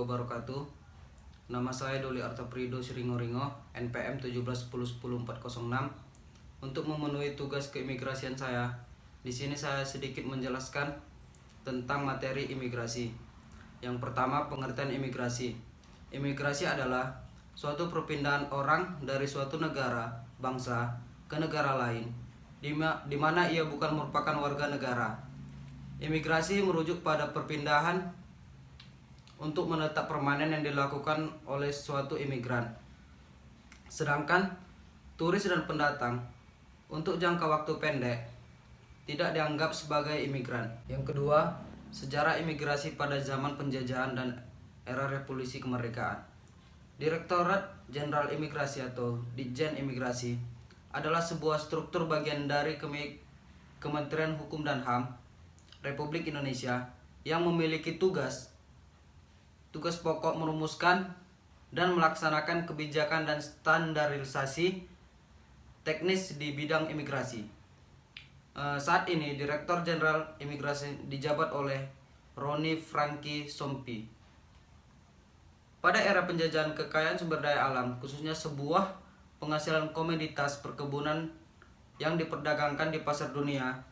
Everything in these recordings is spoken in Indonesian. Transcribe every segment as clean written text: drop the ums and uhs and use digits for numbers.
wabarakatuh. Nama saya Doli Artaprido Siringoringo, NPM 1710100406. Untuk memenuhi tugas keimigrasian saya, di sini saya sedikit menjelaskan tentang materi imigrasi. Yang pertama, pengertian imigrasi. Imigrasi adalah suatu perpindahan orang dari suatu negara, bangsa, ke negara lain, di mana ia bukan merupakan warga negara. Imigrasi merujuk pada perpindahan untuk menetap permanen yang dilakukan oleh suatu imigran. Sedangkan turis dan pendatang untuk jangka waktu pendek tidak dianggap sebagai imigran. Yang kedua, sejarah imigrasi pada zaman penjajahan dan era revolusi kemerdekaan. Direktorat Jenderal Imigrasi atau Ditjen Imigrasi adalah sebuah struktur bagian dari Kementerian Hukum dan HAM Republik Indonesia yang memiliki tugas pokok merumuskan dan melaksanakan kebijakan dan standarisasi teknis di bidang imigrasi. Saat ini Direktur Jenderal Imigrasi dijabat oleh Roni Franky Sompi. Pada era penjajahan, kekayaan sumber daya alam, khususnya sebuah penghasilan komoditas perkebunan yang diperdagangkan di pasar dunia,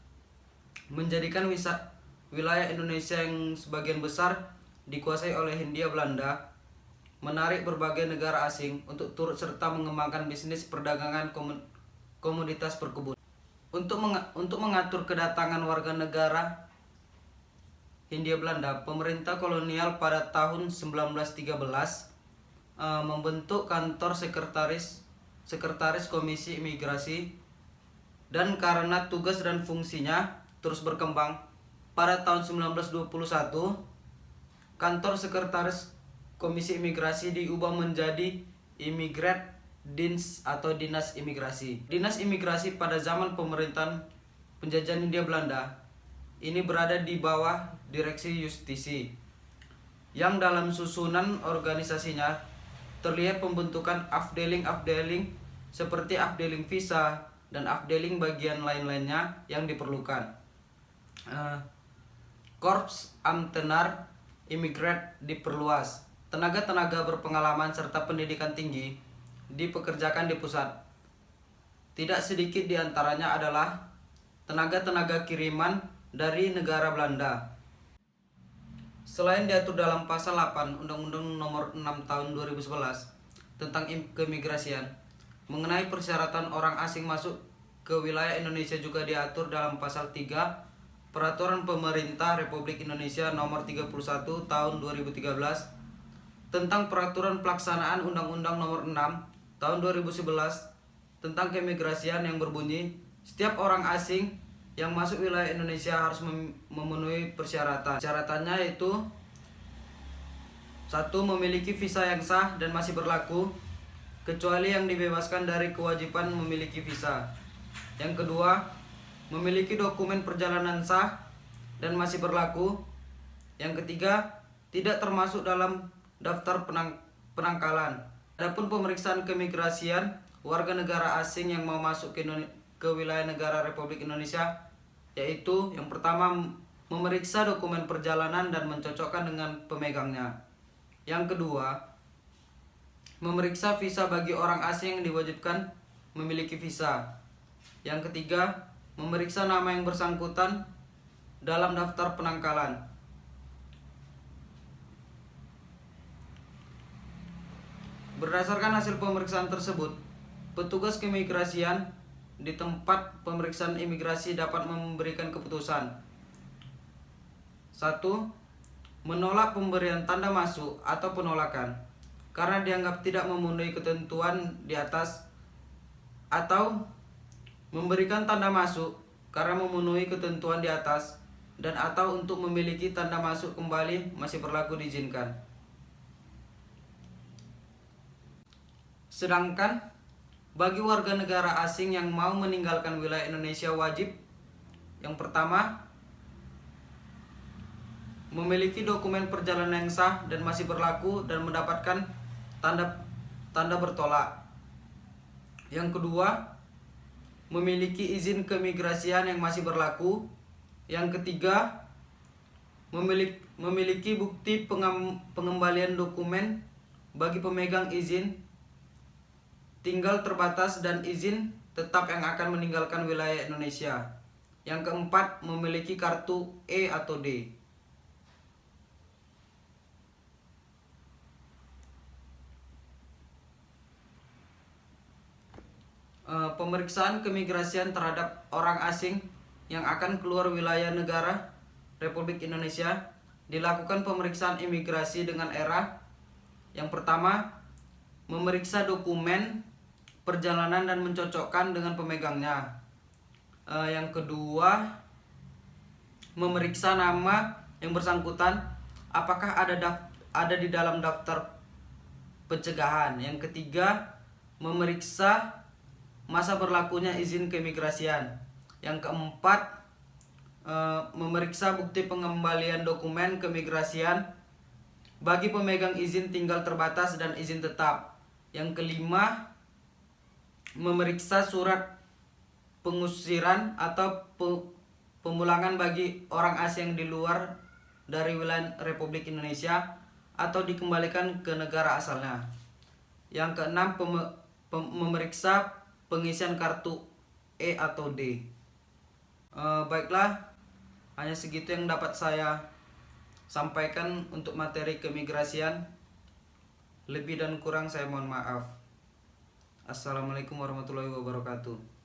menjadikan wilayah Indonesia yang sebagian besar dikuasai oleh Hindia Belanda, menarik berbagai negara asing untuk turut serta mengembangkan bisnis perdagangan komoditas perkebunan. Untuk mengatur kedatangan warga negara Hindia Belanda, pemerintah kolonial pada tahun 1913 membentuk kantor sekretaris Komisi Imigrasi, dan karena tugas dan fungsinya terus berkembang, pada tahun 1921 kantor sekretaris Komisi Imigrasi diubah menjadi Immigrat Dienst atau Dinas Imigrasi. Dinas Imigrasi pada zaman pemerintahan penjajahan Hindia Belanda ini berada di bawah Direksi Justisi, yang dalam susunan organisasinya terlihat pembentukan afdeling seperti afdeling visa dan afdeling bagian lain-lainnya yang diperlukan. Korps Ambtenaar Imigrat diperluas. Tenaga-tenaga berpengalaman serta pendidikan tinggi dipekerjakan di pusat. Tidak sedikit di antaranya adalah tenaga-tenaga kiriman dari negara Belanda. Selain diatur dalam pasal 8 Undang-Undang Nomor 6 Tahun 2011 tentang keimigrasian, mengenai persyaratan orang asing masuk ke wilayah Indonesia juga diatur dalam pasal 3 Peraturan Pemerintah Republik Indonesia Nomor 31 Tahun 2013 tentang Peraturan Pelaksanaan Undang-Undang Nomor 6 Tahun 2011 tentang keimigrasian yang berbunyi, setiap orang asing yang masuk wilayah Indonesia harus memenuhi persyaratan. Syaratannya yaitu: 1. Memiliki visa yang sah dan masih berlaku, kecuali yang dibebaskan dari kewajiban memiliki visa. Yang kedua, memiliki dokumen perjalanan sah dan masih berlaku. Yang ketiga, tidak termasuk dalam daftar penangkalan. Adapun pemeriksaan keimigrasian warga negara asing yang mau masuk ke wilayah negara Republik Indonesia, yaitu yang pertama, memeriksa dokumen perjalanan dan mencocokkan dengan pemegangnya. Yang kedua, memeriksa visa bagi orang asing yang diwajibkan memiliki visa. Yang ketiga, memeriksa nama yang bersangkutan dalam daftar penangkalan. Berdasarkan hasil pemeriksaan tersebut, petugas keimigrasian di tempat pemeriksaan imigrasi dapat memberikan keputusan: 1. Menolak pemberian tanda masuk atau penolakan karena dianggap tidak memenuhi ketentuan di atas, atau memberikan tanda masuk karena memenuhi ketentuan di atas, dan atau untuk memiliki tanda masuk kembali masih berlaku diizinkan. Sedangkan bagi warga negara asing yang mau meninggalkan wilayah Indonesia, wajib yang pertama, memiliki dokumen perjalanan yang sah dan masih berlaku dan mendapatkan tanda bertolak. Yang kedua, memiliki izin keimigrasian yang masih berlaku. Yang ketiga, memiliki bukti pengembalian dokumen bagi pemegang izin tinggal terbatas dan izin tetap yang akan meninggalkan wilayah Indonesia. Yang keempat, memiliki kartu E atau D. Pemeriksaan keimigrasian terhadap orang asing yang akan keluar wilayah negara Republik Indonesia dilakukan pemeriksaan imigrasi dengan era. Yang pertama, memeriksa dokumen perjalanan dan mencocokkan dengan pemegangnya. Yang kedua, memeriksa nama yang bersangkutan apakah ada di dalam daftar pencegahan. Yang ketiga, memeriksa masa berlakunya izin keimigrasian. Yang keempat, memeriksa bukti pengembalian dokumen keimigrasian bagi pemegang izin tinggal terbatas dan izin tetap. Yang kelima, memeriksa surat pengusiran atau pemulangan bagi orang asing di luar dari wilayah Republik Indonesia atau dikembalikan ke negara asalnya. Yang keenam, memeriksa pengisian kartu E atau D. Baiklah, hanya segitu yang dapat saya sampaikan untuk materi keimigrasian. Lebih dan kurang saya mohon maaf. Assalamualaikum warahmatullahi wabarakatuh.